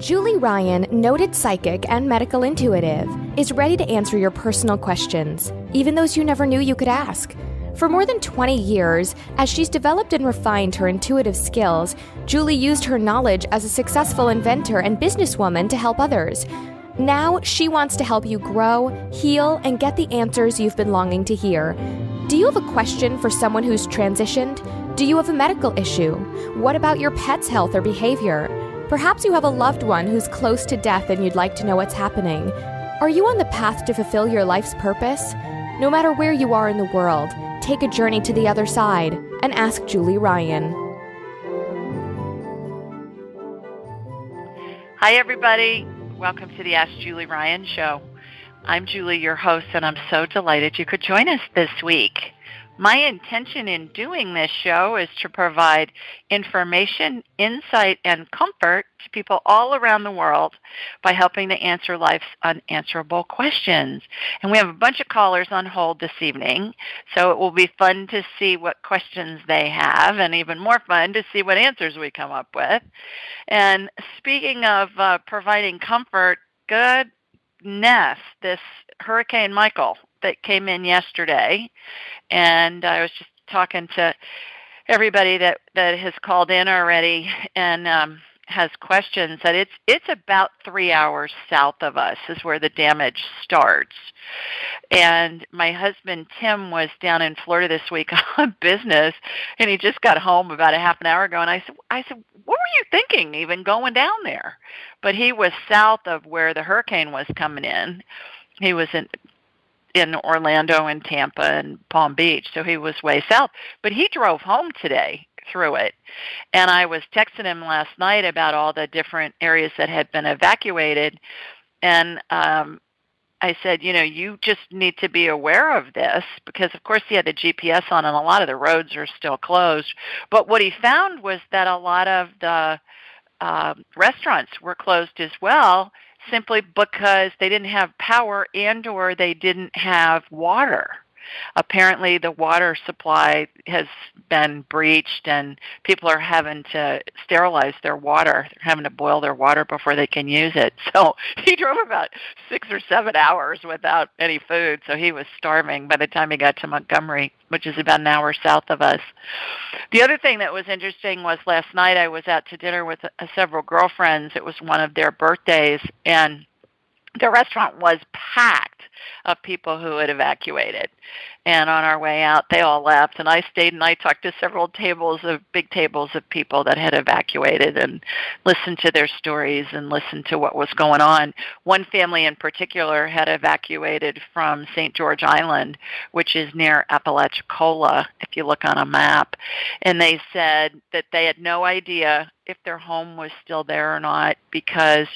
Julie Ryan, noted psychic and medical intuitive, is ready to answer your personal questions, even those you never knew you could ask. For more than 20 years, as she's developed and refined her intuitive skills, Julie used her knowledge as a successful inventor and businesswoman to help others. Now, she wants to help you grow, heal, and get the answers you've been longing to hear. Do you have a question for someone who's transitioned? Do you have a medical issue? What about your pet's health or behavior? Perhaps you have a loved one who's close to death and you'd like to know what's happening. Are you on the path to fulfill your life's purpose? No matter where you are in the world, take a journey to the other side and ask Julie Ryan. Hi, everybody. Welcome to the Ask Julie Ryan Show. I'm Julie, your host, and I'm so delighted you could join us this week. My intention in doing this show is to provide information, insight, and comfort to people all around the world by helping to answer life's unanswerable questions. And we have a bunch of callers on hold this evening, so it will be fun to see what questions they have, and even more fun to see what answers we come up with. And speaking of providing comfort, goodness, this Hurricane Michael that came in yesterday, and I was just talking to everybody that has called in already and has questions, that it's about 3 hours south of us is where the damage starts. And my husband, Tim, was down in Florida this week on business, and he just got home about a half an hour ago, and I said, what were you thinking even going down there? But he was south of where the hurricane was coming in. He was in Orlando and Tampa and Palm Beach, so he was way south. But he drove home today through it. And I was texting him last night about all the different areas that had been evacuated. And I said, you just need to be aware of this, because, of course, he had the GPS on and a lot of the roads are still closed. But what he found was that a lot of the restaurants were closed as well, simply because they didn't have power and or they didn't have water. Apparently the water supply has been breached and people are having to sterilize their water. They're having to boil their water before they can use it. So he drove about 6 or 7 hours without any food, so he was starving by the time he got to Montgomery, which is about an hour south of us. The other thing that was interesting was last night I was out to dinner with several girlfriends. It was one of their birthdays, and the restaurant was packed of people who had evacuated. And on our way out, they all left, and I stayed and I talked to several big tables of people that had evacuated and listened to their stories and listened to what was going on. One family in particular had evacuated from St. George Island, which is near Apalachicola, if you look on a map. And they said that they had no idea if their home was still there or not, because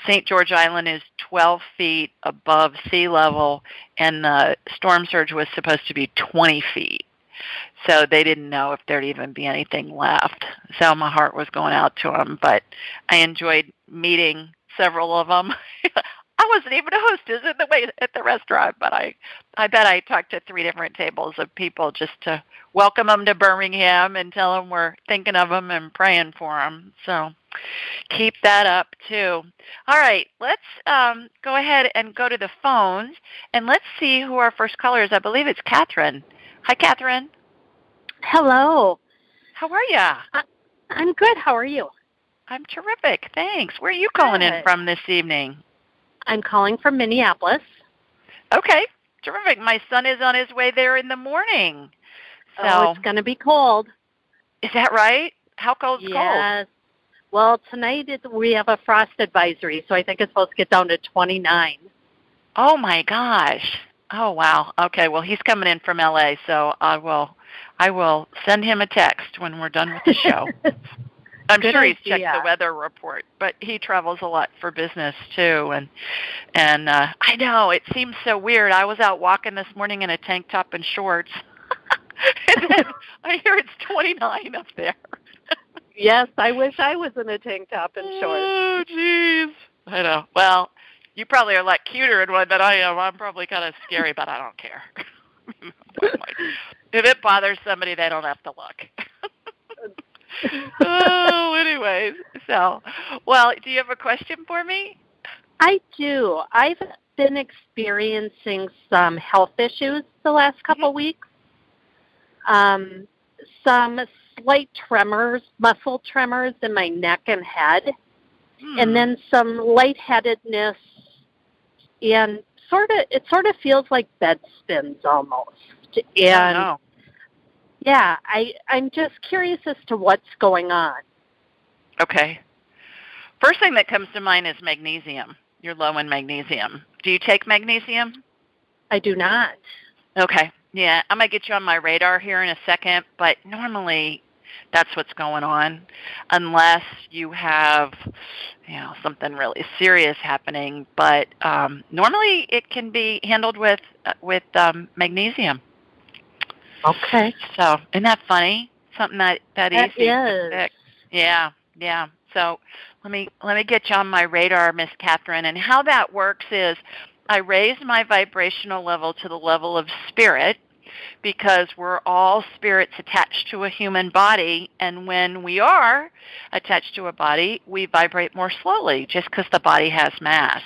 St. George Island is 12 feet above sea level, and the storm surge was supposed to be 20 feet. So they didn't know if there'd even be anything left. So my heart was going out to them, but I enjoyed meeting several of them. I wasn't even a hostess at the restaurant, but I bet I talked to 3 different tables of people just to welcome them to Birmingham and tell them we're thinking of them and praying for them. So keep that up, too. All right, let's go ahead and go to the phones, and let's see who our first caller is. I believe it's Catherine. Hi, Catherine. Hello. How are you? I'm good. How are you? I'm terrific, thanks. Where are you calling in from this evening? I'm calling from Minneapolis. Okay, terrific. My son is on his way there in the morning. So it's going to be cold. Is that right? How cold's cold? Yes. Well, tonight we have a frost advisory, so I think it's supposed to get down to 29. Oh, my gosh. Oh, wow. Okay, well, he's coming in from L.A., so I will send him a text when we're done with the show. I'm sure he's checked the weather report, but he travels a lot for business, too. And I know, it seems so weird. I was out walking this morning in a tank top and shorts, and then I hear it's 29 up there. Yes, I wish I was in a tank top and shorts. Oh, jeez. I know. Well, you probably are a lot cuter in one than I am. I'm probably kind of scary, but I don't care. If it bothers somebody, they don't have to look. Oh, anyways. So, well, do you have a question for me? I do. I've been experiencing some health issues the last couple weeks. Some slight tremors, muscle tremors in my neck and head, and then some lightheadedness, and it sort of feels like bed spins almost. And yeah, I'm just curious as to what's going on. Okay. First thing that comes to mind is magnesium. You're low in magnesium. Do you take magnesium? I do not. Okay. Yeah, I'm going to get you on my radar here in a second, but normally that's what's going on unless you have, something really serious happening. But normally it can be handled with magnesium. Okay. So isn't that funny? Something that easy to fix. Yeah. So let me get you on my radar, Miss Catherine. And how that works is I raise my vibrational level to the level of spirit, because we're all spirits attached to a human body, and when we are attached to a body, we vibrate more slowly just because the body has mass.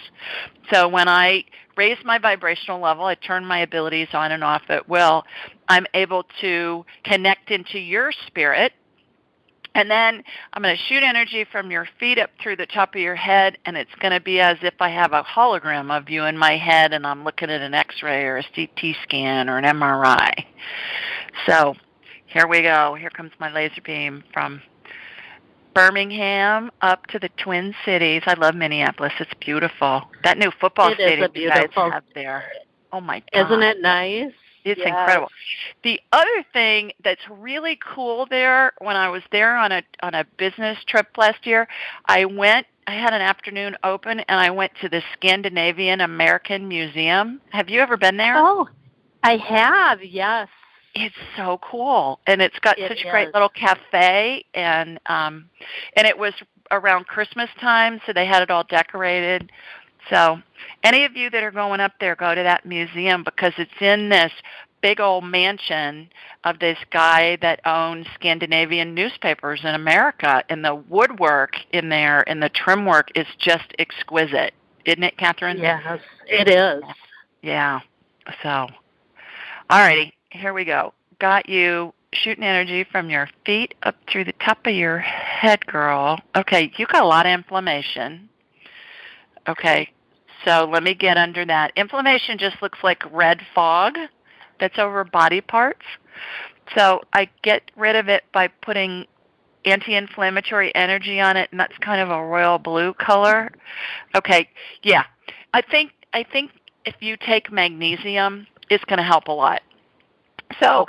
So when I raise my vibrational level, I turn my abilities on and off at will, I'm able to connect into your spirit. And then I'm going to shoot energy from your feet up through the top of your head, and it's going to be as if I have a hologram of you in my head, and I'm looking at an X-ray or a CT scan or an MRI. So here we go. Here comes my laser beam from Birmingham up to the Twin Cities. I love Minneapolis. It's beautiful. That new football stadium you guys have there. Oh, my God. Isn't it nice? It's incredible. The other thing that's really cool there, when I was there on a business trip last year, I had an afternoon open, and I went to the Scandinavian American Museum. Have you ever been there? Oh, I have, yes. It's so cool, and it's got such a great little cafe, and it was around Christmas time, so they had it all decorated. So any of you that are going up there, go to that museum, because it's in this big old mansion of this guy that owns Scandinavian newspapers in America. And the woodwork in there and the trim work is just exquisite. Isn't it, Catherine? Yes, it is. Yeah. So, all righty, here we go. Got you shooting energy from your feet up through the top of your head, girl. Okay, you got a lot of inflammation. Okay, so let me get under that. Inflammation just looks like red fog that's over body parts. So I get rid of it by putting anti-inflammatory energy on it, and that's kind of a royal blue color. Okay, yeah. I think if you take magnesium, it's going to help a lot. So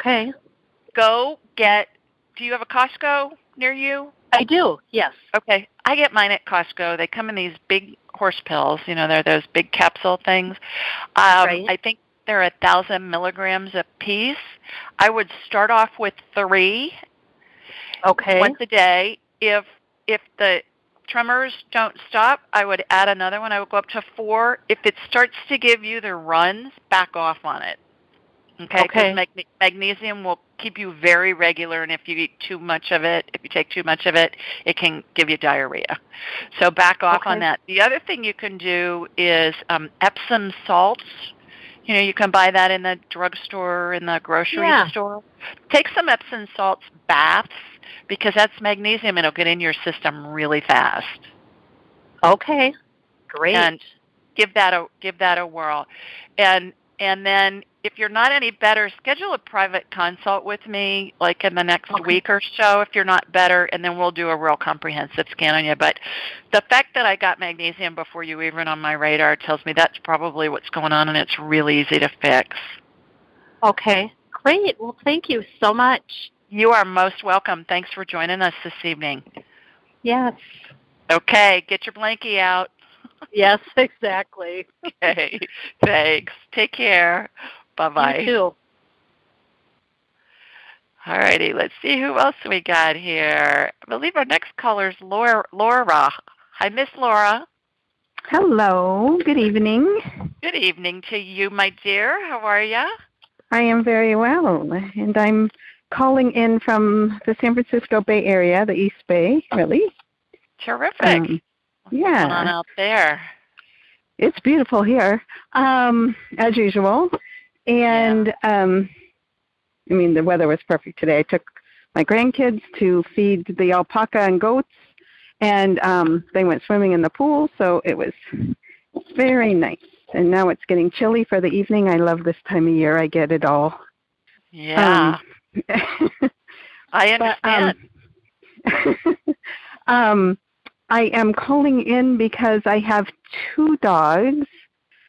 go get, do you have a Costco near you? I do, yes. Okay, I get mine at Costco. They come in these big horse pills. They're those big capsule things. Right. I think they're 1,000 milligrams a piece. I would start off with 3 once a day. If the tremors don't stop, I would add another one. I would go up to 4. If it starts to give you the runs, back off on it. Okay. Because magnesium will keep you very regular, and if you eat too much of it, if you take too much of it, it can give you diarrhea. So back off on that. The other thing you can do is Epsom salts. You can buy that in the drugstore, in the grocery store. Take some Epsom salts baths, because that's magnesium. It'll get in your system really fast. Okay, great. And give that a whirl. And then if you're not any better, schedule a private consult with me, like in the next week or so if you're not better, and then we'll do a real comprehensive scan on you. But the fact that I got magnesium before you were even on my radar tells me that's probably what's going on, and it's really easy to fix. Okay, great. Well, thank you so much. You are most welcome. Thanks for joining us this evening. Yes. Okay, get your blankie out. Yes, exactly. Okay, thanks. Take care. Bye-bye. You too. All righty, let's see who else we got here. I believe our next caller is Laura. Hi, Miss Laura. Hello. Good evening. Good evening to you, my dear. How are you? I am very well, and I'm calling in from the San Francisco Bay Area, the East Bay, really. Terrific. What's going on out there? It's beautiful here, as usual. And, the weather was perfect today. I took my grandkids to feed the alpaca and goats, and they went swimming in the pool, so it was very nice. And now it's getting chilly for the evening. I love this time of year. I get it all. Yeah. I understand. I am calling in because I have two dogs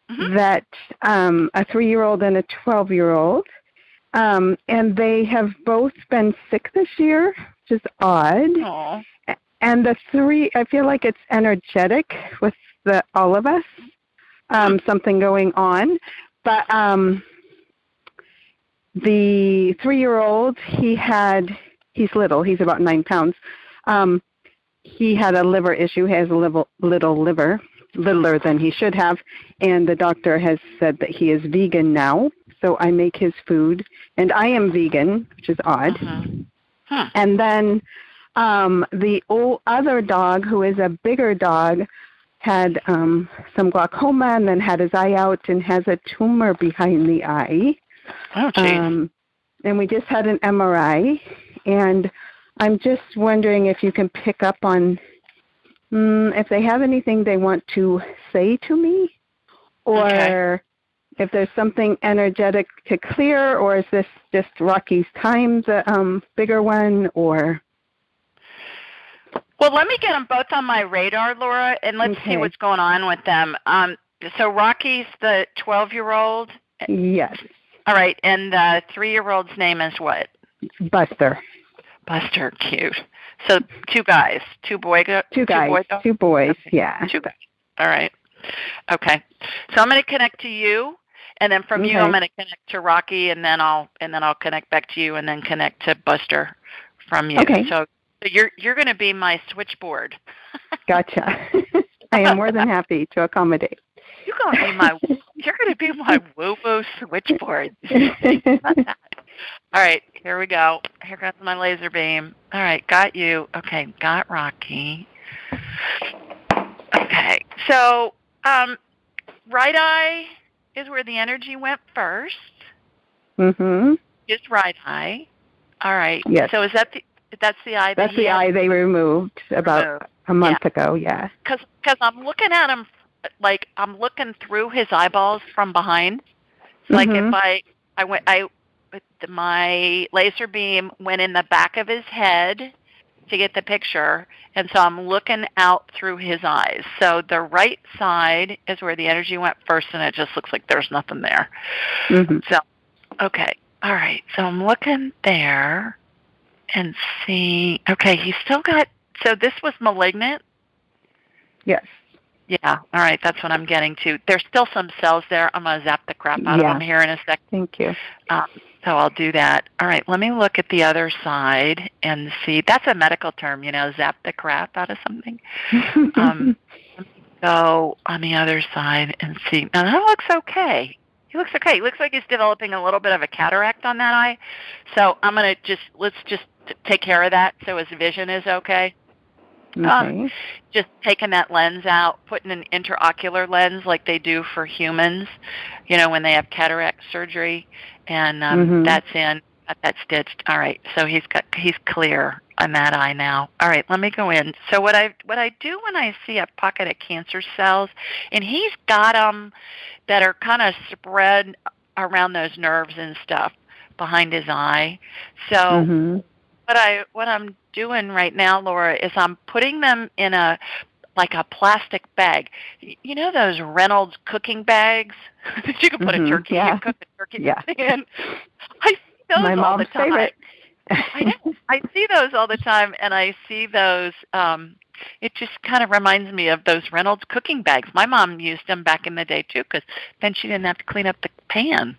that, a 3-year-old and a 12-year-old, and they have both been sick this year, which is odd. Aww. And the three, I feel like it's energetic with all of us, something going on. But the 3-year-old, he's little, he's about 9 pounds. He had a liver issue. He has a little liver, littler than he should have, and the doctor has said that he is vegan now. So I make his food, and I am vegan, which is odd. And then the other dog, who is a bigger dog, had some glaucoma and then had his eye out and has a tumor behind the eye. Oh, geez. And we just had an MRI, and I'm just wondering if you can pick up on if they have anything they want to say to me, or if there's something energetic to clear, or is this just Rocky's time, the bigger one, or... Well, let me get them both on my radar, Laura, and let's see what's going on with them. So Rocky's the 12-year-old? Yes. All right, and the 3-year-old's name is what? Buster. Buster, cute. So 2 guys, 2 boys? 2 guys, 2 boys, okay. Yeah. 2 guys. All right. Okay. So I'm going to connect to you, and then from you I'm going to connect to Rocky, and then I'll connect back to you, and then connect to Buster from you. Okay. So you're going to be my switchboard. Gotcha. I am more than happy to accommodate. You're going to be my woo-woo switchboard. All right, here we go. Here comes my laser beam. All right, got you. Okay, got Rocky. Okay, so right eye is where the energy went first. Just right eye. All right. Yes. So that's the eye? That's the eye they removed about a month ago, yeah. Because I'm looking at him, like I'm looking through his eyeballs from behind. Like if my laser beam went in the back of his head to get the picture, and so I'm looking out through his eyes. So the right side is where the energy went first, and it just looks like there's nothing there. So, okay, all right. So I'm looking there and see. Okay, he's still got. So this was malignant. Yes. Yeah. All right. That's what I'm getting to. There's still some cells there. I'm gonna zap the crap out of them here in a second. Thank you. So I'll do that. All right, let me look at the other side and see. That's a medical term, zap the crap out of something. Let me go on the other side and see. Now, that looks okay. He looks okay. He looks like he's developing a little bit of a cataract on that eye. So I'm going to let's just take care of that so his vision is okay. Just taking that lens out, putting an intraocular lens like they do for humans, when they have cataract surgery, and that's in, got that stitched. All right, so he's clear on that eye now. All right, let me go in. So what I do when I see a pocket of cancer cells, and he's got them that are kind of spread around those nerves and stuff behind his eye. So what I'm doing right now, Laura, is I'm putting them in a plastic bag. You know those Reynolds cooking bags that you can put a turkey, you cook the turkey in? I see those My all the mom's time. favorite. I know. I see those all the time, and I see those. It just kind of reminds me of those Reynolds cooking bags. My mom used them back in the day, too, because then she didn't have to clean up the pan.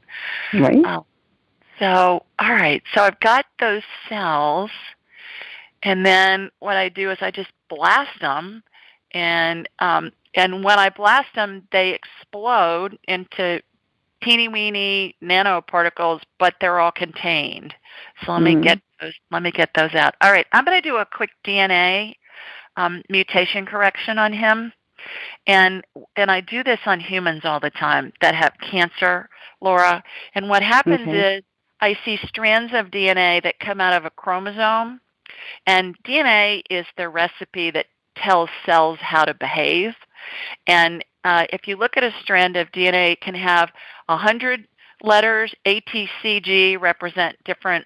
Right. So, all right. So I've got those cells, and then what I do is I just blast them, and when I blast them, they explode into teeny weeny nanoparticles, but they're all contained. So let me get those out. All right, I'm going to do a quick DNA mutation correction on him. And I do this on humans all the time that have cancer, Laura. And what happens is I see strands of DNA that come out of a chromosome. And DNA is the recipe that tells cells how to behave. And if you look at a strand of DNA, it can have 100 letters. A, T, C, G represent different,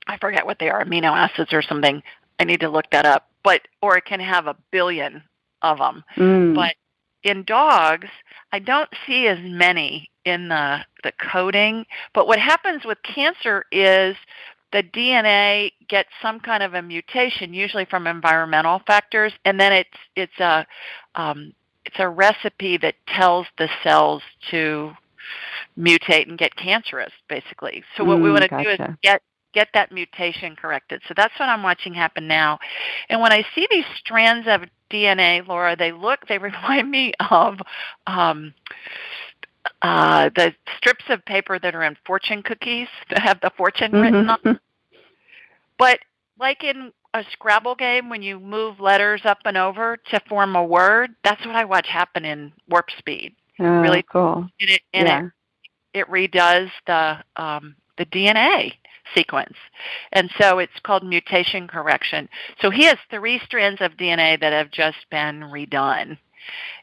I forget what they are, amino acids or something. I need to look that up. Or it can have 1 billion of them. But in dogs, I don't see as many in the coding. But what happens with cancer is the DNA gets some kind of a mutation, usually from environmental factors, and then it's a recipe that tells the cells to mutate and get cancerous, basically. So what we want to do is get that mutation corrected. So that's what I'm watching happen now. And when I see these strands of DNA, Laura, they remind me of the strips of paper that are in fortune cookies that have the fortune written on them. But like in a Scrabble game, when you move letters up and over to form a word, that's what I watch happen in Warp Speed. Oh, really cool. It redoes the DNA sequence. And so it's called mutation correction. So he has 3 strands of DNA that have just been redone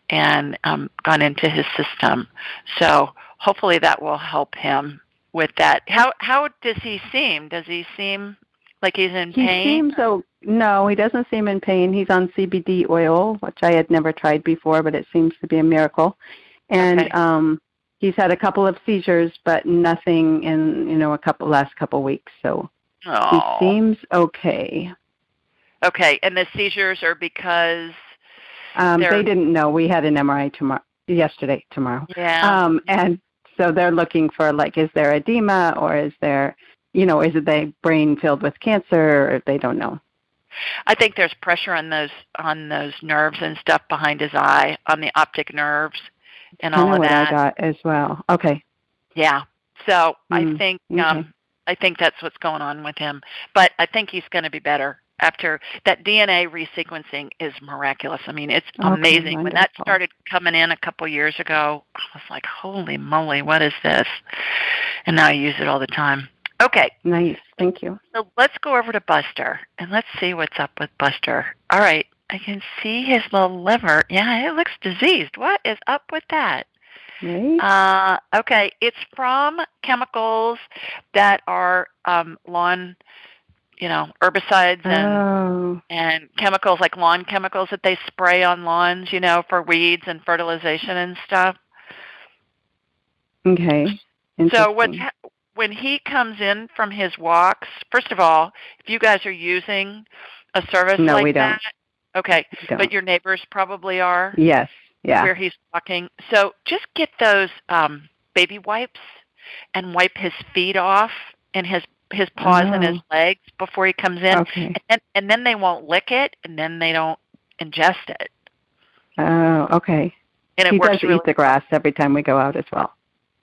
and gone into his system. So hopefully that will help him with that. How does he seem? Does he seem like he's in pain? No, he doesn't seem in pain. He's on CBD oil, which I had never tried before, but it seems to be a miracle. And he's had a couple of seizures, but nothing in last couple weeks. So he seems okay. Okay, and the seizures are because they didn't know. We had an MRI tomorrow. Yeah. And so they're looking for is there edema or is there, is it the brain filled with cancer? Or they don't know. I think there's pressure on those nerves and stuff behind his eye, on the optic nerves. And all of that. I got as well. Okay. Yeah. So I think that's what's going on with him. But I think he's going to be better after that. DNA resequencing is miraculous. I mean, it's amazing. Wonderful. When that started coming in a couple years ago, I was like, holy moly, what is this? And now I use it all the time. Okay. Nice. Thank you. So let's go over to Buster and let's see what's up with Buster. All right. I can see his little liver. Yeah, it looks diseased. What is up with that? Right. Okay, it's from chemicals that are lawn, herbicides and chemicals like lawn chemicals that they spray on lawns, for weeds and fertilization and stuff. Okay. So when he comes in from his walks, first of all, if you guys are using a service no, like we that, don't. Okay, but your neighbors probably are? Yes, yeah. Where he's walking. So just get those baby wipes and wipe his feet off and his paws and his legs before he comes in. Okay. And then they won't lick it, and then they don't ingest it. Oh, okay. And it he works does eat the grass every time we go out as well.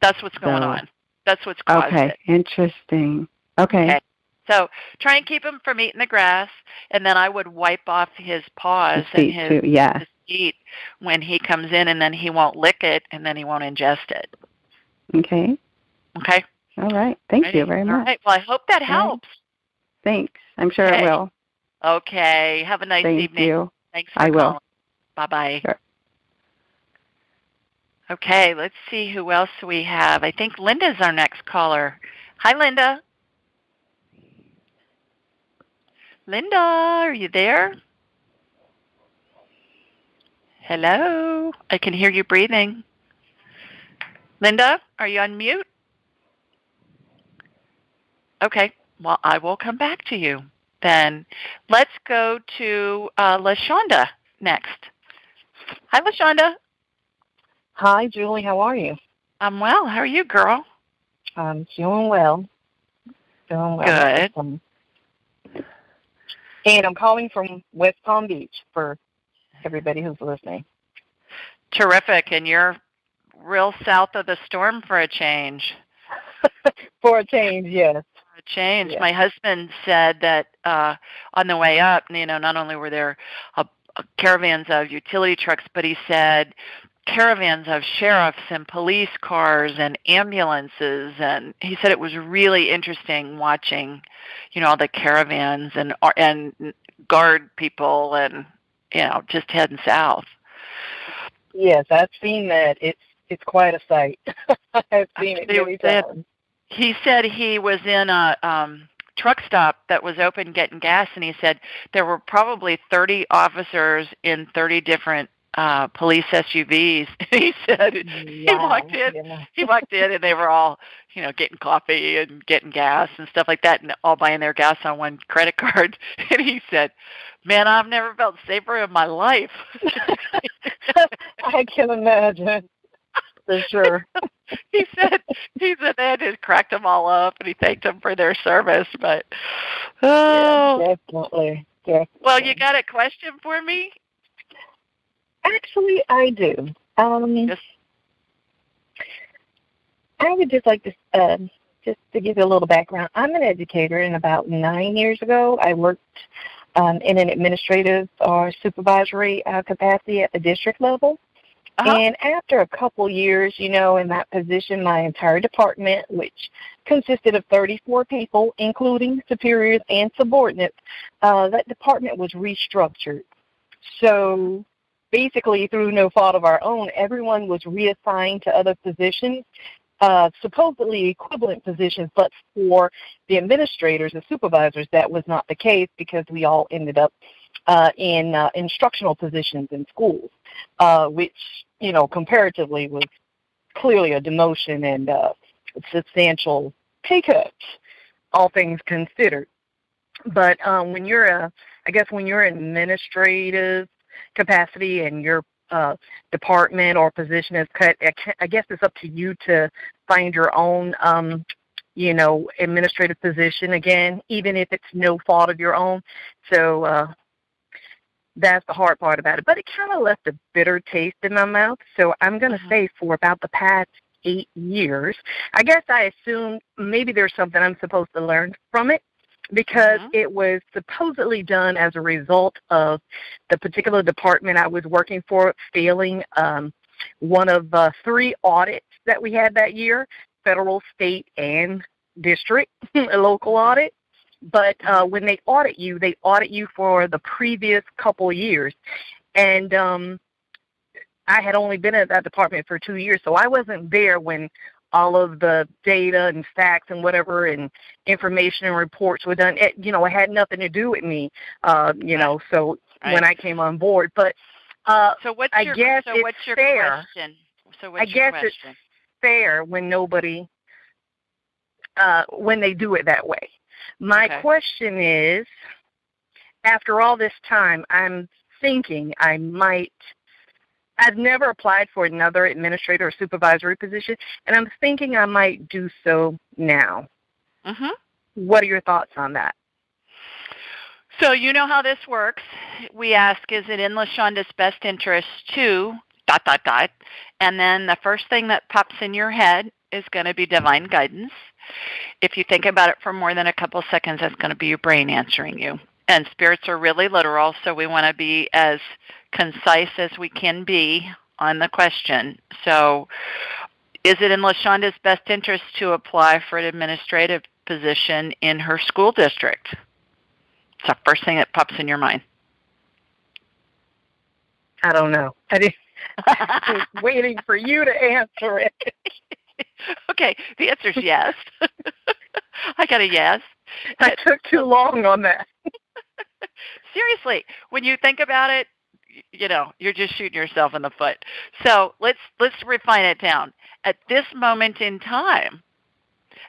That's what's going on. That's what's caused it. Okay, interesting. Okay. So try and keep him from eating the grass, and then I would wipe off his paws and his feet when he comes in, and then he won't lick it, and then he won't ingest it. Okay. Okay. All right. Thank you very much. All right. Well, I hope that helps. Thanks. I'm sure it will. Okay. Have a nice evening. Thank you. Thanks for calling. Will. Bye-bye. Sure. Okay, let's see who else we have. I think Linda's our next caller. Hi, Linda. Linda, are you there? Hello? I can hear you breathing. Linda, are you on mute? Okay, well, I will come back to you then. Let's go to LaShonda next. Hi, LaShonda. Hi, Julie. How are you? I'm well. How are you, girl? I'm doing well. Good. And I'm calling from West Palm Beach for everybody who's listening. Terrific. And you're real south of the storm for a change. For a change, yes. A change. Yes. My husband said that on the way up, not only were there caravans of utility trucks, but he said caravans of sheriffs and police cars and ambulances, and he said it was really interesting watching, all the caravans and guard people and just heading south. Yes, I've seen that. It's quite a sight. I've seen it many times. He said he was in a truck stop that was open getting gas, and he said there were probably 30 officers in 30 different police SUVs. He said he walked in and they were all, getting coffee and getting gas and stuff like that, and all buying their gas on one credit card. And he said, "Man, I've never felt safer in my life." I can imagine. For sure. He said that it cracked them all up, and he thanked them for their service. But yeah, definitely. Well, you got a question for me? Actually, I do. Yes. I would just like to just to give you a little background. I'm an educator, and about 9 years ago, I worked in an administrative or supervisory capacity at the district level. Uh-huh. And after a couple years, in that position, my entire department, which consisted of 34 people, including superiors and subordinates, that department was restructured. So basically, through no fault of our own, everyone was reassigned to other positions, supposedly equivalent positions, but for the administrators and supervisors, that was not the case because we all ended up in instructional positions in schools, which, comparatively was clearly a demotion and substantial pay cuts, all things considered. But when you're in administrative capacity and your department or position is cut, I guess it's up to you to find your own, administrative position again, even if it's no fault of your own. So that's the hard part about it. But it kind of left a bitter taste in my mouth. So I'm going to say for about the past 8 years, I guess I assume maybe there's something I'm supposed to learn from it, because it was supposedly done as a result of the particular department I was working for failing one of 3 audits that we had that year, federal, state, and district, a local audit. But when they audit you for the previous couple of years. And I had only been at that department for 2 years, so I wasn't there when all of the data and facts and whatever and information and reports were done. It had nothing to do with me, so when I came on board. But what's your question? I guess it's fair when nobody, when they do it that way. My question is, after all this time, I'm thinking I've never applied for another administrator or supervisory position, and I'm thinking I might do so now. Mm-hmm. What are your thoughts on that? So you know how this works. We ask, is it in LaShonda's best interest to ... And then the first thing that pops in your head is going to be divine guidance. If you think about it for more than a couple seconds, that's going to be your brain answering you. And spirits are really literal, so we want to be as concise as we can be on the question. So is it in LaShonda's best interest to apply for an administrative position in her school district? It's the first thing that pops in your mind. I don't know. I was waiting for you to answer it. Okay, the answer is yes. I got a yes. I took too long on that. Seriously, when you think about it, you're just shooting yourself in the foot. So let's refine it down. At this moment in time,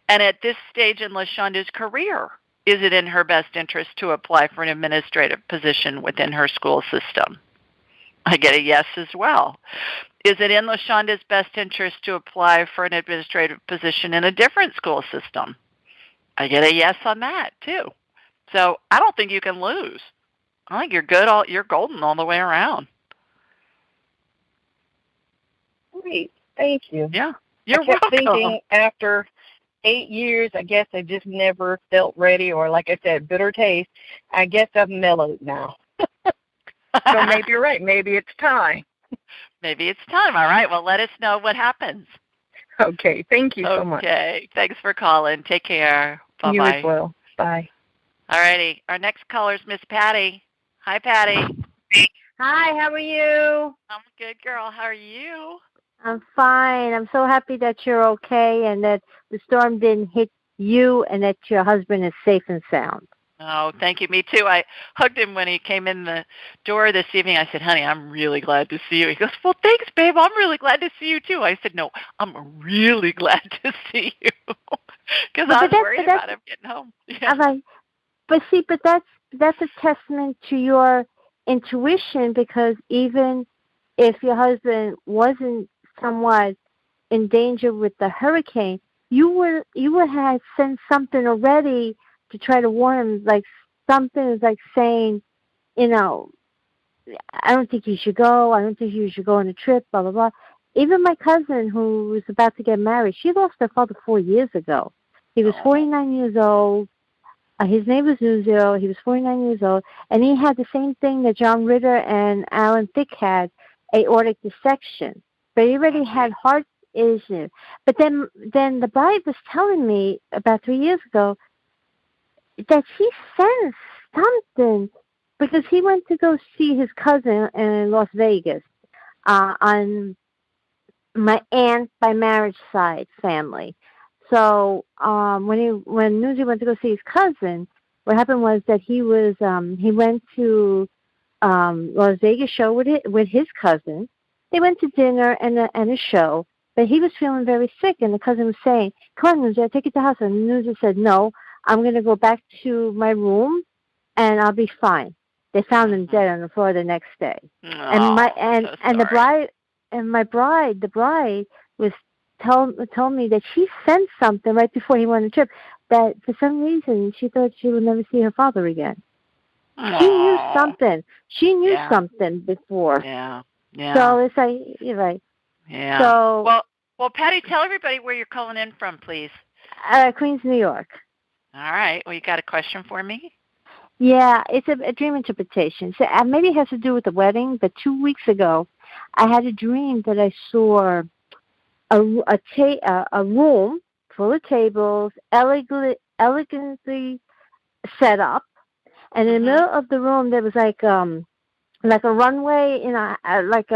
and at this stage in LaShonda's career, is it in her best interest to apply for an administrative position within her school system? I get a yes as well. Is it in LaShonda's best interest to apply for an administrative position in a different school system? I get a yes on that too. So I don't think you can lose. I think you're good. You're golden all the way around. Great. Thank you. Yeah. You're I kept welcome. thinking after 8 years, I guess I just never felt ready, or like I said, bitter taste. I guess I've mellowed now. So maybe you're right. Maybe it's time. Maybe it's time. All right. Well, let us know what happens. Okay. Thank you so much. Okay. Thanks for calling. Take care. Bye-bye. You as well. Bye. All righty. Our next caller is Miss Patty. Hi, Patty. Hi, how are you? I'm a good girl. How are you? I'm fine. I'm so happy that you're okay and that the storm didn't hit you and that your husband is safe and sound. Oh, thank you. Me too. I hugged him when he came in the door this evening. I said, honey, I'm really glad to see you. He goes, well, thanks, babe. I'm really glad to see you too. I said, no, I'm really glad to see you because I was worried about him getting home. Yeah. I'm like, but that's a testament to your intuition, because even if your husband wasn't somewhat in danger with the hurricane, you would have sent something already to try to warn him, like something is like saying, I don't think you should go. I don't think you should go on a trip, blah, blah, blah. Even my cousin, who was about to get married, she lost her father 4 years ago. He was 49 years old. His name was Nuzio. He was 49 years old, and he had the same thing that John Ritter and Alan Thicke had, aortic dissection. But he already had heart issues. But then the bride was telling me about 3 years ago that he sensed something, because he went to go see his cousin in Las Vegas on my aunt by marriage side family. So when Newsy went to go see his cousin, what happened was that he went to Las Vegas show with his cousin. They went to dinner and a show, but he was feeling very sick, and the cousin was saying, "Come on, Newsy, I'll take you to the hospital." And Newsy said, "No, I'm going to go back to my room, and I'll be fine." They found him dead on the floor the next day. The bride was told me that she sensed something right before he went on the trip, that for some reason she thought she would never see her father again. Aww. She knew something. She knew something before. Yeah. So it's like, you're right. Yeah. So well, Patty, tell everybody where you're calling in from, please. Queens, New York. All right. Well, you got a question for me? Yeah, it's a dream interpretation. So maybe it has to do with the wedding, but 2 weeks ago, I had a dream that I saw a room full of tables, elegantly set up, and in the middle of the room there was like a runway, like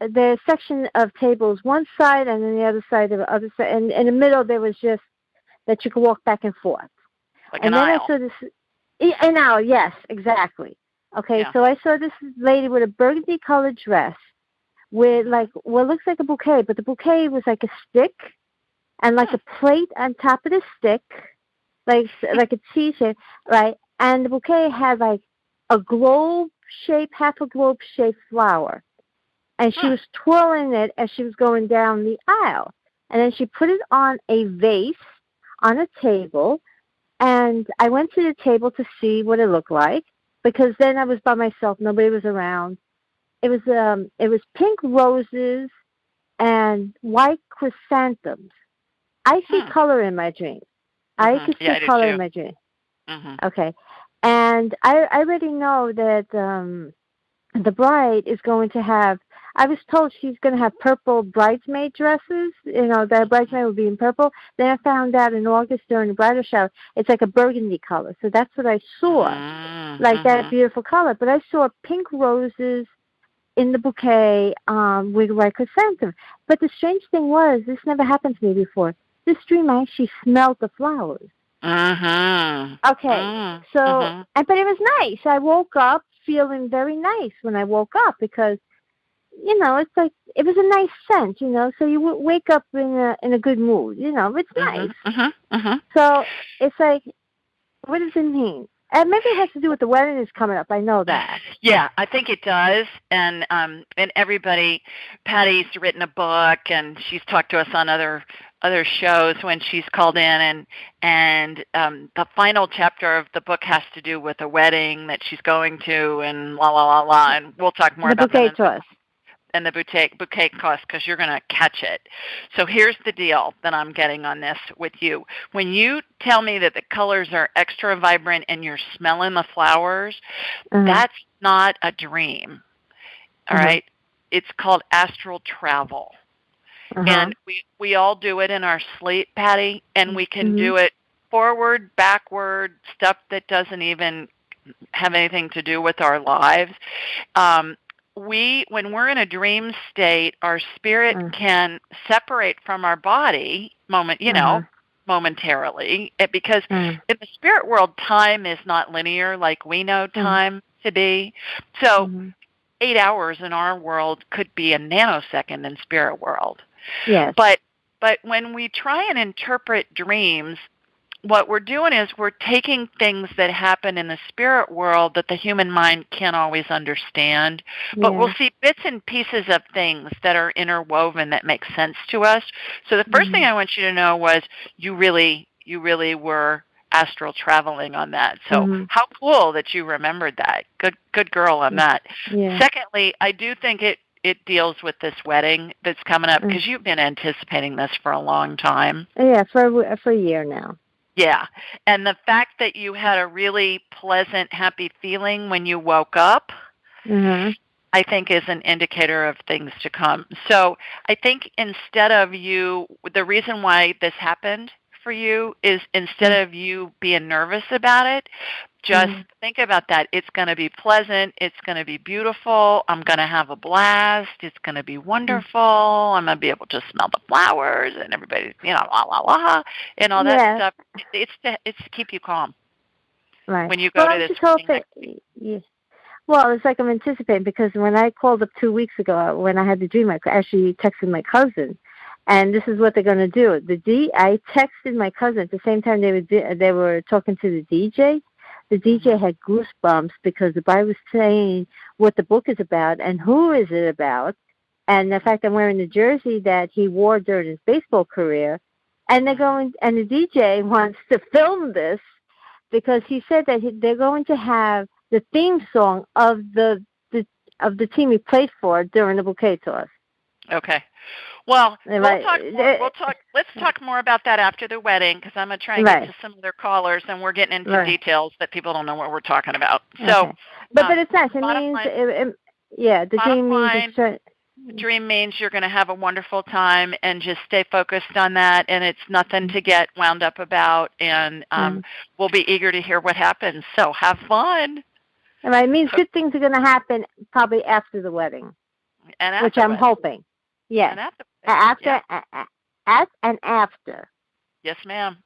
the section of tables one side, and then the other side of the other side, and in the middle there was just that you could walk back and forth. Like and an then aisle. I saw this an aisle, yes, exactly. Okay, so I saw this lady with a burgundy colored dress with like what looks like a bouquet, but the bouquet was like a stick and like a plate on top of the stick, like a T-shape, right? And the bouquet had like a half a globe shaped flower, and she was twirling it as she was going down the aisle, and then she put it on a vase on a table, and I went to the table to see what it looked like, because then I was by myself, nobody was around. It was pink roses and white chrysanthemums. I see color in my dreams. I can see color in my dreams. Okay. And I already know that the bride is going to have, I was told she's going to have purple bridesmaid dresses. The bridesmaid will be in purple. Then I found out in August during the bridal shower, it's like a burgundy color. So that's what I saw, like that beautiful color. But I saw pink roses in the bouquet with white chrysanthemum. But the strange thing was, this never happened to me before. This dream, I actually smelled the flowers. Okay, so, but it was nice. I woke up feeling very nice when I woke up, because, it's like, it was a nice scent, so you would wake up in a good mood, it's nice. So it's like, what does it mean? And maybe it has to do with the wedding is coming up. I know that. Yeah, I think it does. And everybody, Patty's written a book, and she's talked to us on other shows when she's called in, and the final chapter of the book has to do with a wedding that she's going to, and la la la la. And we'll talk more about that. The bouquet to us. the bouquet costs because you're going to catch it. So here's the deal that I'm getting on this with you. When you tell me that the colors are extra vibrant and you're smelling the flowers, that's not a dream. All right? It's called astral travel. And we all do it in our sleep, Patty, and we can do it forward, backward, stuff that doesn't even have anything to do with our lives. When we're in a dream state, our spirit can separate from our body momentarily, because in the spirit world, time is not linear like we know time to be. So 8 hours in our world could be a nanosecond in spirit world. Yes. But when we try and interpret dreams, what we're doing is we're taking things that happen in the spirit world that the human mind can't always understand, but we'll see bits and pieces of things that are interwoven that make sense to us. So the first thing I want you to know was you really were astral traveling on that. So how cool that you remembered that. Good girl on that. Yeah. Secondly, I do think it deals with this wedding that's coming up because you've been anticipating this for a long time. Yeah, for a year now. Yeah, and the fact that you had a really pleasant, happy feeling when you woke up, I think is an indicator of things to come. So I think instead of the reason why this happened for you is instead of you being nervous about it, just think about that. It's going to be pleasant. It's going to be beautiful. I'm going to have a blast. It's going to be wonderful. I'm going to be able to smell the flowers and everybody's, la, la, la, and all that stuff. It's to keep you calm. Right. When you go to this meeting. Well, it's like I'm anticipating because when I called up 2 weeks ago, when I had the dream, I actually texted my cousin. And this is what they're going to do. I texted my cousin at the same time they were talking to the DJ. The DJ had goosebumps because the guy was saying what the book is about and who is it about, and the fact I'm wearing the jersey that he wore during his baseball career. And the DJ wants to film this because he said that they're going to have the theme song of the team he played for during the bouquet toss. Okay. Well, let's talk more about that after the wedding because I'm going to try and get to some other callers, and we're getting into details that people don't know what we're talking about. So, but it's nice. It means, the dream means the dream means you're going to have a wonderful time, and just stay focused on that, and it's nothing to get wound up about, and we'll be eager to hear what happens. So have fun. It means good things are going to happen probably after the wedding, which I'm hoping. Yes. After. Yes, ma'am.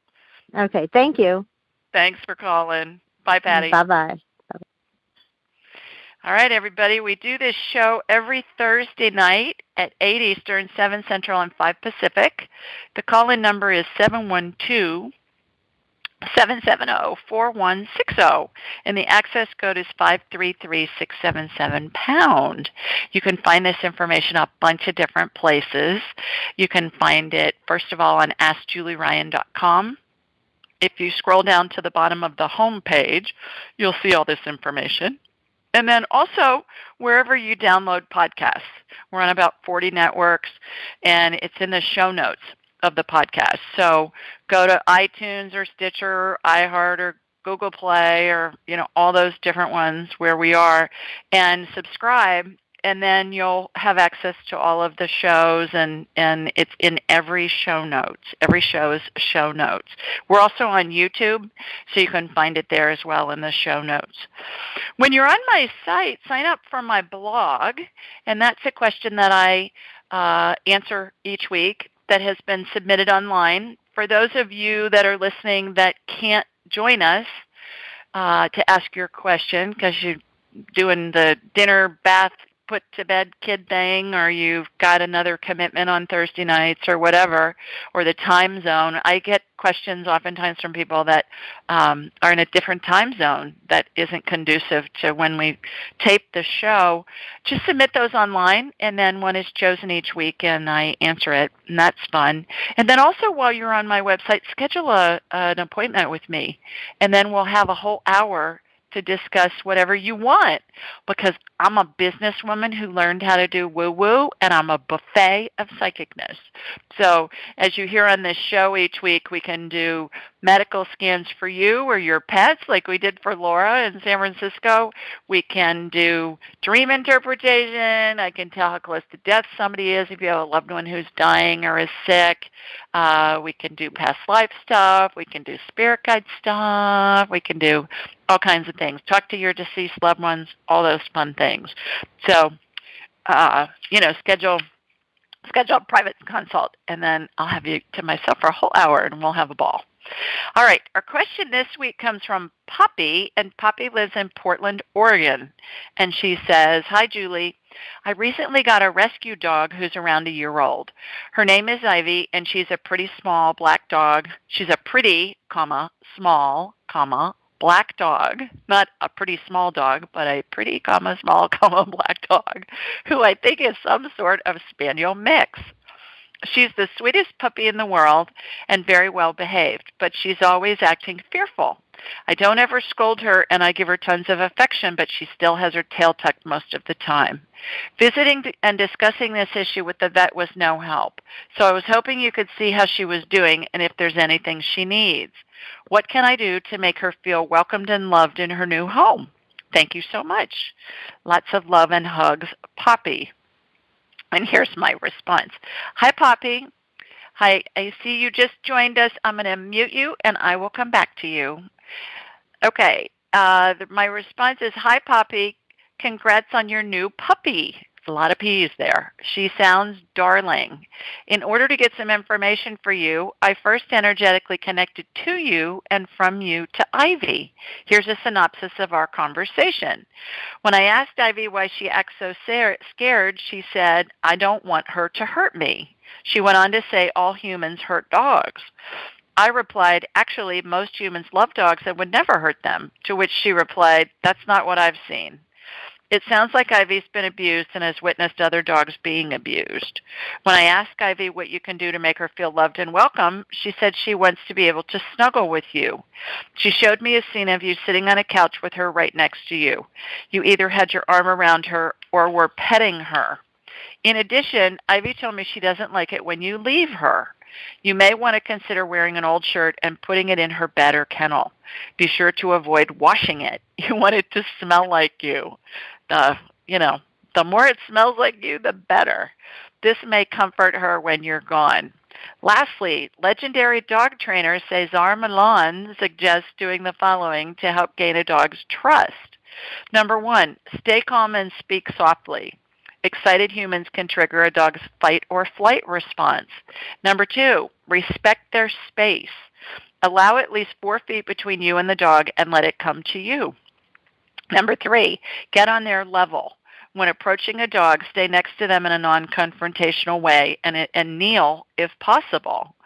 Okay. Thank you. Thanks for calling. Bye, Patty. Bye-bye. All right, everybody. We do this show every Thursday night at 8 Eastern, 7 Central, and 5 Pacific. The call-in number is 712-770-4160, and the access code is 533677#. You can find this information a bunch of different places. You can find it, first of all, on AskJulieRyan.com. If you scroll down to the bottom of the home page, you'll see all this information. And then also, wherever you download podcasts. We're on about 40 networks, and it's in the show notes of the podcast. So go to iTunes or Stitcher or iHeart or Google Play or, all those different ones where we are, and subscribe, and then you'll have access to all of the shows, and it's in every show notes. Every show's show notes. We're also on YouTube, so you can find it there as well in the show notes. When you're on my site, sign up for my blog, and that's a question that I answer each week that has been submitted online. For those of you that are listening that can't join us to ask your question because you're doing the dinner, bath, put to bed kid thing, or you've got another commitment on Thursday nights or whatever, or the time zone, I get questions oftentimes from people that are in a different time zone that isn't conducive to when we tape the show. Just submit those online, and then one is chosen each week, and I answer it, and that's fun. And then also, while you're on my website, schedule an appointment with me, and then we'll have a whole hour to discuss whatever you want, because I'm a businesswoman who learned how to do woo-woo, and I'm a buffet of psychicness. So as you hear on this show each week, we can do medical scans for you or your pets like we did for Laura in San Francisco. We can do dream interpretation. I can tell how close to death somebody is if you have a loved one who's dying or is sick. We can do past life stuff. We can do spirit guide stuff. We can do all kinds of things. Talk to your deceased loved ones, all those fun things. So, schedule a private consult, and then I'll have you to myself for a whole hour, and we'll have a ball. All right, our question this week comes from Poppy, and Poppy lives in Portland, Oregon. And she says, "Hi, Julie. I recently got a rescue dog who's around a year old. Her name is Ivy, and she's a pretty small black dog. She's a pretty, small, black dog, not a pretty small dog, but a pretty, small, black dog, who I think is some sort of spaniel mix. She's the sweetest puppy in the world and very well behaved, but she's always acting fearful. I don't ever scold her, and I give her tons of affection, but she still has her tail tucked most of the time. Visiting and discussing this issue with the vet was no help, so I was hoping you could see how she was doing and if there's anything she needs. What can I do to make her feel welcomed and loved in her new home? Thank you so much. Lots of love and hugs, Poppy." And here's my response. Hi, Poppy. Hi, I see you just joined us. I'm going to mute you, and I will come back to you. Okay, my response is, hi, Poppy. Congrats on your new puppy. A lot of P's there. She sounds darling. In order to get some information for you, I first energetically connected to you and from you to Ivy. Here's a synopsis of our conversation. When I asked Ivy why she acts so scared, she said, "I don't want her to hurt me." She went on to say all humans hurt dogs. I replied, "Actually, most humans love dogs and would never hurt them," to which she replied, "That's not what I've seen." It sounds like Ivy's been abused and has witnessed other dogs being abused. When I asked Ivy what you can do to make her feel loved and welcome, she said she wants to be able to snuggle with you. She showed me a scene of you sitting on a couch with her right next to you. You either had your arm around her or were petting her. In addition, Ivy told me she doesn't like it when you leave her. You may want to consider wearing an old shirt and putting it in her bed or kennel. Be sure to avoid washing it. You want it to smell like you. The more it smells like you, the better. This may comfort her when you're gone. Lastly, legendary dog trainer Cesar Millan suggests doing the following to help gain a dog's trust. Number 1, stay calm and speak softly. Excited humans can trigger a dog's fight or flight response. Number 2, respect their space. Allow at least 4 feet between you and the dog and let it come to you. Number 3, get on their level. When approaching a dog, stay next to them in a non-confrontational way and kneel if possible.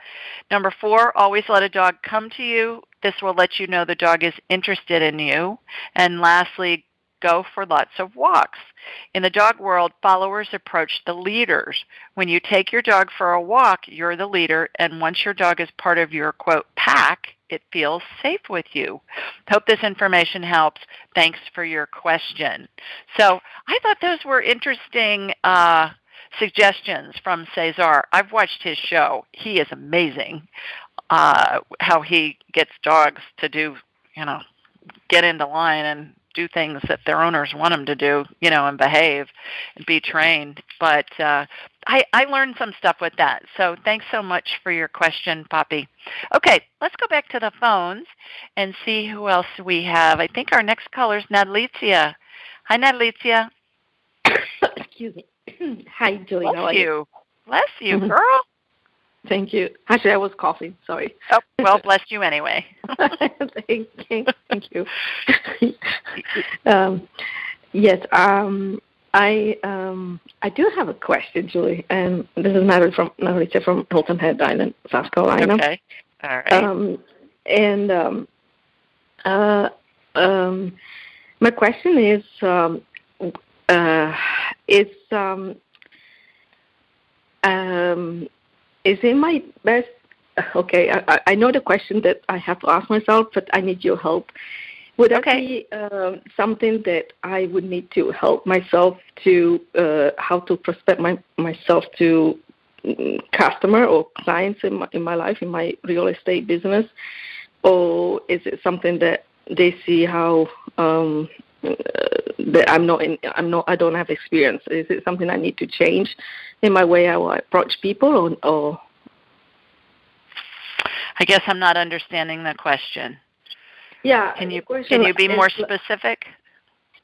Number 4, always let a dog come to you. This will let you know the dog is interested in you. And lastly, go for lots of walks. In the dog world, followers approach the leaders. When you take your dog for a walk, you're the leader, and once your dog is part of your, quote, pack, it feels safe with you. Hope this information helps. Thanks for your question. So I thought those were interesting suggestions from Cesar. I've watched his show. He is amazing how he gets dogs to do, get into line and do things that their owners want them to do, and behave and be trained. But I learned some stuff with that. So thanks so much for your question, Poppy. Okay, let's go back to the phones and see who else we have. I think our next caller is Nadalicia. Hi, Nadalicia. Excuse me. Hi, Julie. How are you? Bless you, girl. Thank you. Actually, I was coughing. Sorry. Oh, well, bless you anyway. Thank you. Yes. I do have a question, Julie, and this is Marita from Hilton Head Island, South Carolina. Okay. All right. My question is it my best? Okay, I know the question that I have to ask myself, but I need your help. Would that be something that I would need to help myself to how to prospect myself to customer or clients in my life, in my real estate business, or is it something that they see how that I don't have experience? Is it something I need to change in my way I approach people, or? I guess I'm not understanding the question. Yeah. Can you be more specific?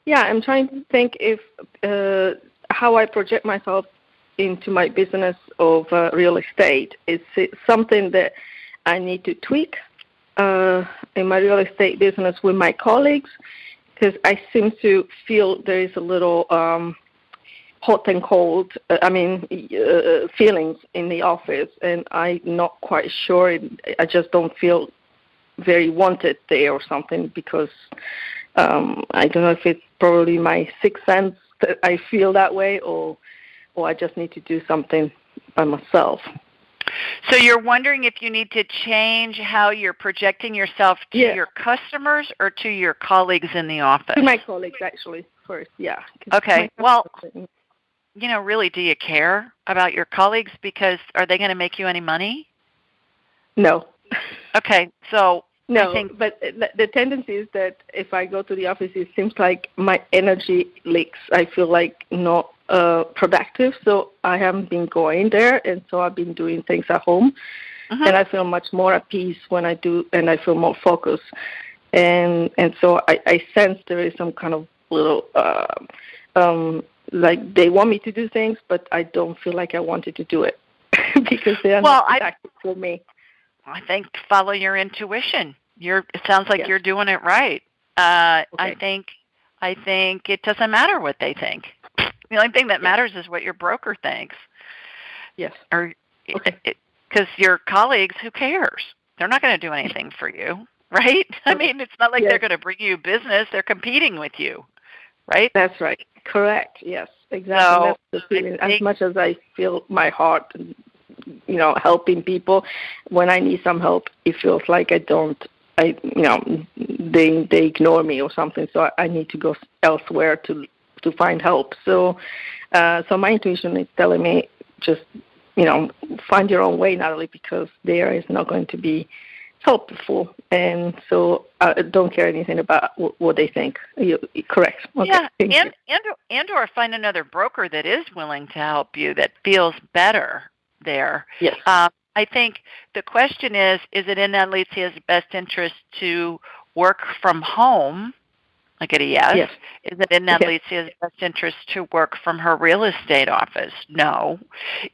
Yeah, I'm trying to think if how I project myself into my business of real estate. Is it something that I need to tweak in my real estate business with my colleagues? Because I seem to feel there is a little hot and cold, feelings in the office, and I'm not quite sure. I just don't feel very wanted there or something, because I don't know if it's probably my sixth sense that I feel that way, or I just need to do something by myself. So you're wondering if you need to change how you're projecting yourself to your customers or to your colleagues in the office? To my colleagues, actually, first, yeah. Okay, well, really, do you care about your colleagues? Because are they going to make you any money? No. Okay, so no, but the tendency is that if I go to the office, it seems like my energy leaks. I feel like not productive, so I haven't been going there, and so I've been doing things at home, and I feel much more at peace when I do, and I feel more focused, and so I sense there is some kind of little like they want me to do things, but I don't feel like I wanted to do it because they are not productive for me. I think follow your intuition. It sounds like you're doing it right. I think it doesn't matter what they think. The only thing that matters is what your broker thinks. Yes. Because your colleagues, who cares? They're not going to do anything for you, right? I mean, it's not like they're going to bring you business. They're competing with you, right? That's right. Correct. Yes, exactly. So, that's the feeling. As much as I feel my heart, helping people, when I need some help, it feels like they ignore me or something. So I need to go elsewhere to find help. So my intuition is telling me just, find your own way, Natalie, because there is not going to be helpful. And so I don't care anything about what they think. You're correct. Okay, yeah, or find another broker that is willing to help you, that feels better there. Yes. I think the question is it in Alicia's best interest to work from home? I get a yes. Yes. Is it in Alicia's best interest to work from her real estate office? No.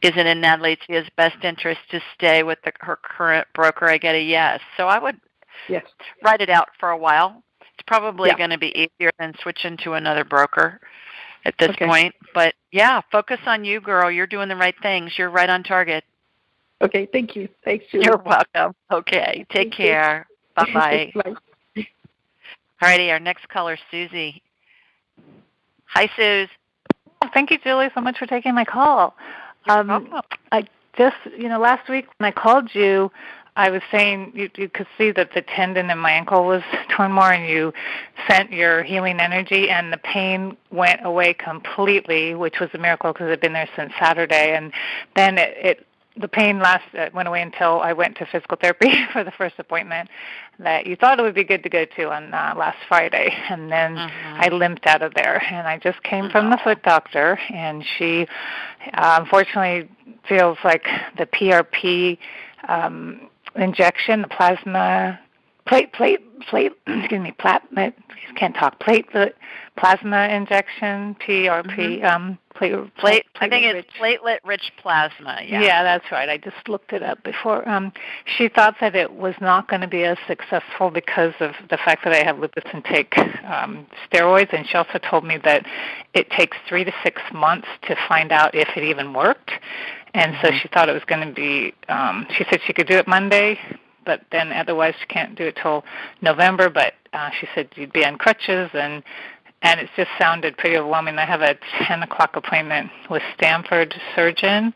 Is it in Alicia's best interest to stay with her current broker? I get a yes. So I would write it out for a while. It's probably going to be easier than switching to another broker at this point. But, focus on you, girl. You're doing the right things. You're right on target. Okay, thank you. Thanks, Julie. You're welcome. Okay, take care. Bye-bye. Bye. All righty, our next caller, Susie. Hi, Suze. Thank you, Julie, so much for taking my call. I just, last week when I called you, I was saying you could see that the tendon in my ankle was torn more, and you sent your healing energy, and the pain went away completely, which was a miracle because it had been there since Saturday. And then the pain went away until I went to physical therapy for the first appointment that you thought it would be good to go to on last Friday. And then I limped out of there. And I just came from the foot doctor, and she unfortunately feels like the PRP injection, the plasma platelet plasma injection, PRP, I think it's platelet-rich plasma. Yeah, that's right. I just looked it up before. She thought that it was not going to be as successful because of the fact that I have lupus and take steroids, and she also told me that it takes 3 to 6 months to find out if it even worked. And so she thought it was going to be, she said she could do it Monday, but then otherwise she can't do it till November. But she said you'd be on crutches, and it just sounded pretty overwhelming. I have a 10 o'clock appointment with Stanford surgeon.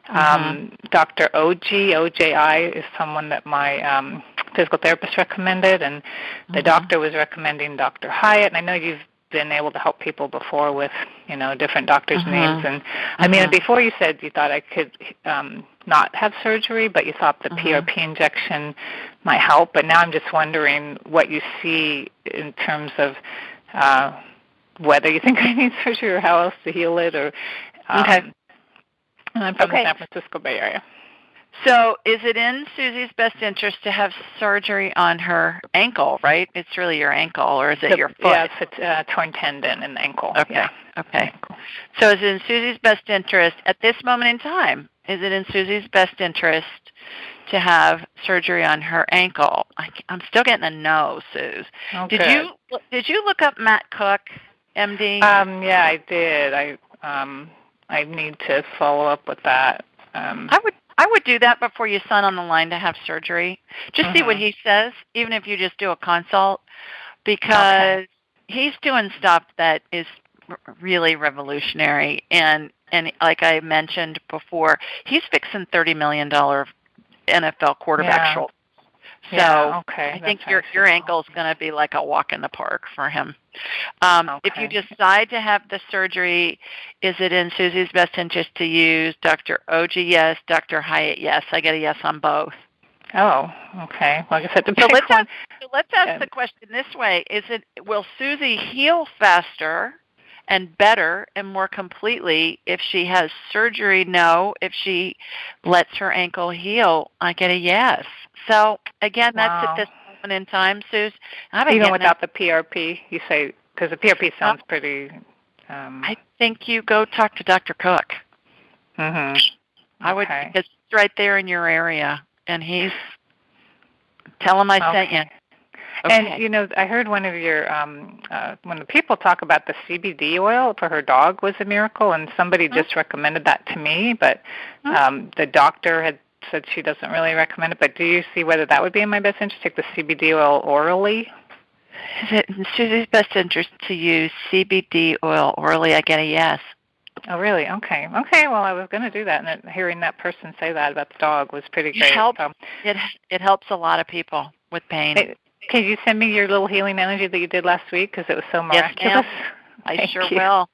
Dr. OJI is someone that my physical therapist recommended, and the doctor was recommending Dr. Hyatt. And I know you've been able to help people before with, different doctors' names. And I mean, before you said you thought I could not have surgery, but you thought the PRP injection might help. But now I'm just wondering what you see in terms of whether you think I need surgery or how else to heal it. Or and I'm from the San Francisco Bay Area. So is it in Susie's best interest to have surgery on her ankle, right? It's really your ankle, or is it your foot? Yeah, it's a torn tendon in the ankle. Okay, yeah. Okay. So is it in Susie's best interest at this moment in time? Is it in Susie's best interest to have surgery on her ankle? I'm still getting a no, Suze. Okay. Did you look up Matt Cook, MD? Yeah, I did. I need to follow up with that. I would do that before you sign on the line to have surgery. Just see what he says, even if you just do a consult, because he's doing stuff that is really revolutionary. And like I mentioned before, he's fixing $30 million NFL quarterback shoulders. So I think your ankle is going to be like a walk in the park for him. If you decide to have the surgery, is it in Susie's best interest to use Dr. Oji? Yes. Dr. Hyatt? Yes. I get a yes on both. Oh, okay. Well, I guess that's so let's ask the question this way: will Susie heal faster and better and more completely if she has surgery? No. If she lets her ankle heal, I get a yes. So again, that's at this moment in time, Suze. Even without the PRP, you say, because the PRP sounds pretty. I think you go talk to Dr. Cook. I would, because he's right there in your area, and tell him I sent you. Okay. And, I heard one of your, when the people talk about the CBD oil for her dog was a miracle, and somebody just recommended that to me, but the doctor had said she doesn't really recommend it. But do you see whether that would be in my best interest to take the CBD oil orally? Is it in Susie's best interest to use CBD oil orally? I get a yes. Oh, really? Okay. Okay, well, I was going to do that, and hearing that person say that about the dog was pretty great. It helps a lot a lot with pain. Can you send me your little healing energy that you did last week, because it was so miraculous? Yes, I sure will.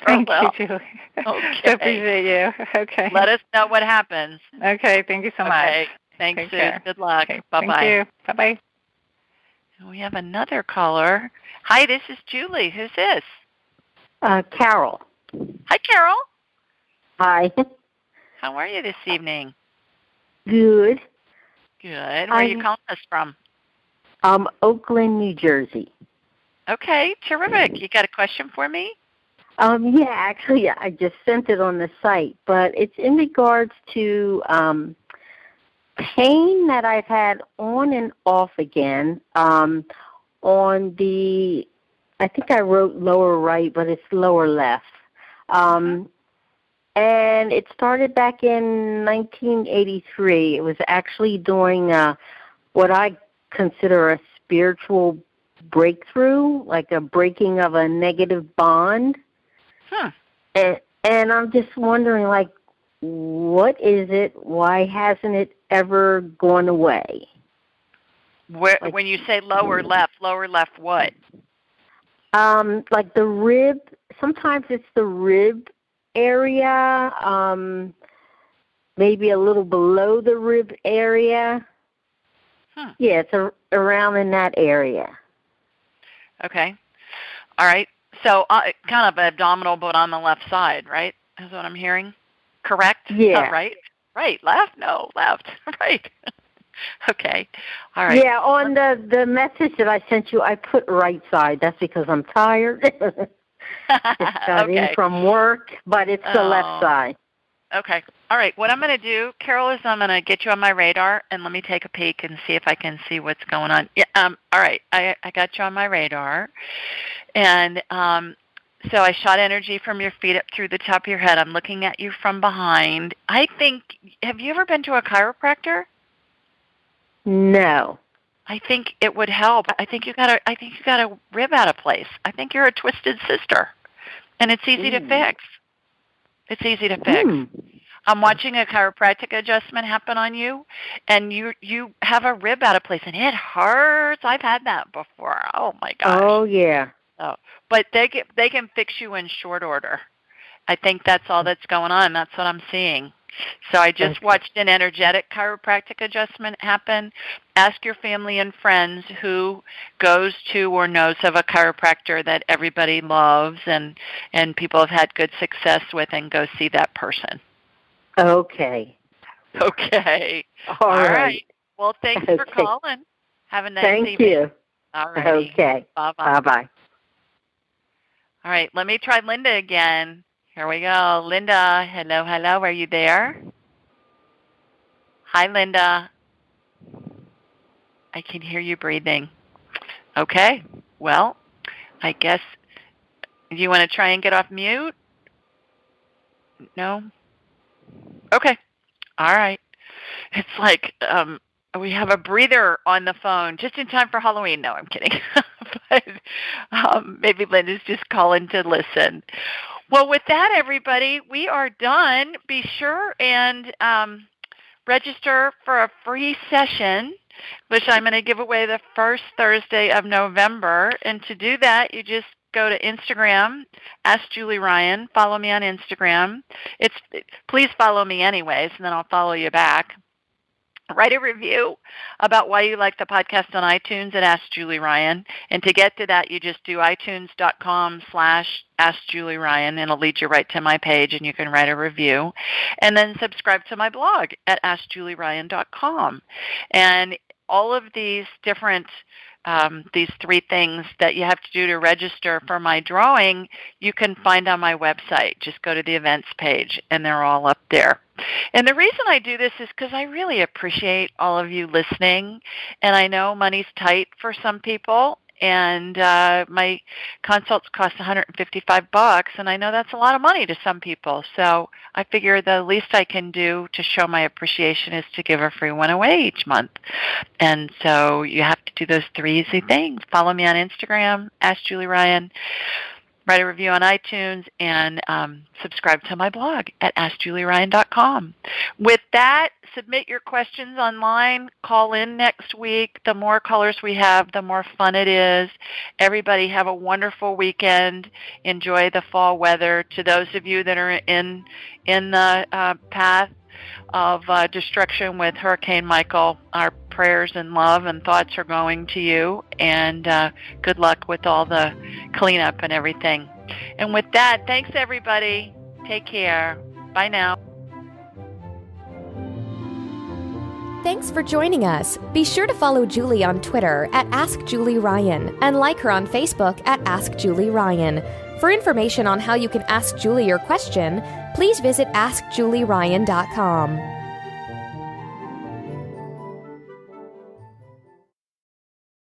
Thank you, Julie. Okay. I appreciate you. Okay. Let us know what happens. Okay, thank you so much. Thanks, Sue. Good luck. Okay. Bye-bye. Thank you. Bye-bye. We have another caller. Hi, this is Julie. Who's this? Carol. Hi, Carol. Hi. How are you this evening? Good. Good. Where are you calling us from? Oakland, New Jersey. Okay, terrific. You got a question for me? Yeah, actually, I just sent it on the site, but it's in regards to pain that I've had on and off again on the, I think I wrote lower right, but it's lower left. And it started back in 1983. It was actually during what I consider a spiritual breakthrough, like a breaking of a negative bond. And I'm just wondering, like, what is it? Why hasn't it ever gone away? When you say lower left what? Like the rib, sometimes it's the rib area, maybe a little below the rib area. Yeah, it's around in that area. Okay. All right. So kind of abdominal, but on the left side, right? Is what I'm hearing. Correct? Yeah. Right? Right. Left? No, left. Right. Okay. All right. Yeah, on the message that I sent you, I put right side. That's because I'm tired. Just got in from work, but it's the left side. Okay. All right. What I'm going to do, Carol, is I'm going to get you on my radar, and let me take a peek and see if I can see what's going on. Yeah. All right. I got you on my radar. And so I shot energy from your feet up through the top of your head. I'm looking at you from behind. I think, have you ever been to a chiropractor? No. I think it would help. I think you got a rib out of place. I think you're a twisted sister, and it's easy to fix. It's easy to fix. I'm watching a chiropractic adjustment happen on you, and you have a rib out of place, and it hurts. I've had that before. Oh, my gosh. Oh, yeah. Oh, but they can fix you in short order. I think that's all that's going on. That's what I'm seeing. So I just watched an energetic chiropractic adjustment happen. Ask your family and friends who goes to or knows of a chiropractor that everybody loves and people have had good success with, and go see that person. Okay. Okay. All right. Well, thanks for calling. Have a nice evening. Thank you. All right. Okay. Bye-bye. Bye-bye. All right, let me try Linda again. Here we go. Linda, hello. Are you there? Hi, Linda. I can hear you breathing. Okay. Well, I guess, do you want to try and get off mute? No? Okay. All right. It's like we have a breather on the phone just in time for Halloween. No, I'm kidding. But maybe Linda's just calling to listen. Well, with that, everybody, we are done. Be sure and register for a free session, which I'm going to give away the first Thursday of November. And to do that, you just go to Instagram, Ask Julie Ryan. Follow me on Instagram. Please follow me anyways, and then I'll follow you back. Write a review about why you like the podcast on iTunes at Ask Julie Ryan. And to get to that, you just do itunes.com/Ask Julie Ryan, and it'll lead you right to my page, and you can write a review. And then subscribe to my blog at AskJulieRyan.com. And all of these different these three things that you have to do to register for my drawing, you can find on my website. Just go to the events page, and they're all up there. And the reason I do this is because I really appreciate all of you listening, and I know money's tight for some people, and my consults cost $155, and I know that's a lot of money to some people. So I figure the least I can do to show my appreciation is to give a free one away each month. And so you have to do those three easy things. Follow me on Instagram, Ask Julie Ryan. Write a review on iTunes, and subscribe to my blog at AskJulieRyan.com. With that, submit your questions online. Call in next week. The more callers we have, the more fun it is. Everybody have a wonderful weekend. Enjoy the fall weather. To those of you that are in the path of destruction with Hurricane Michael, our prayers and love and thoughts are going to you, and good luck with all the cleanup and everything. And with that, thanks everybody. Take care. Bye now. Thanks for joining us. Be sure to follow Julie on Twitter at Ask Julie Ryan and like her on Facebook at Ask Julie Ryan. For information on how you can ask Julie your question, please visit AskJulieRyan.com.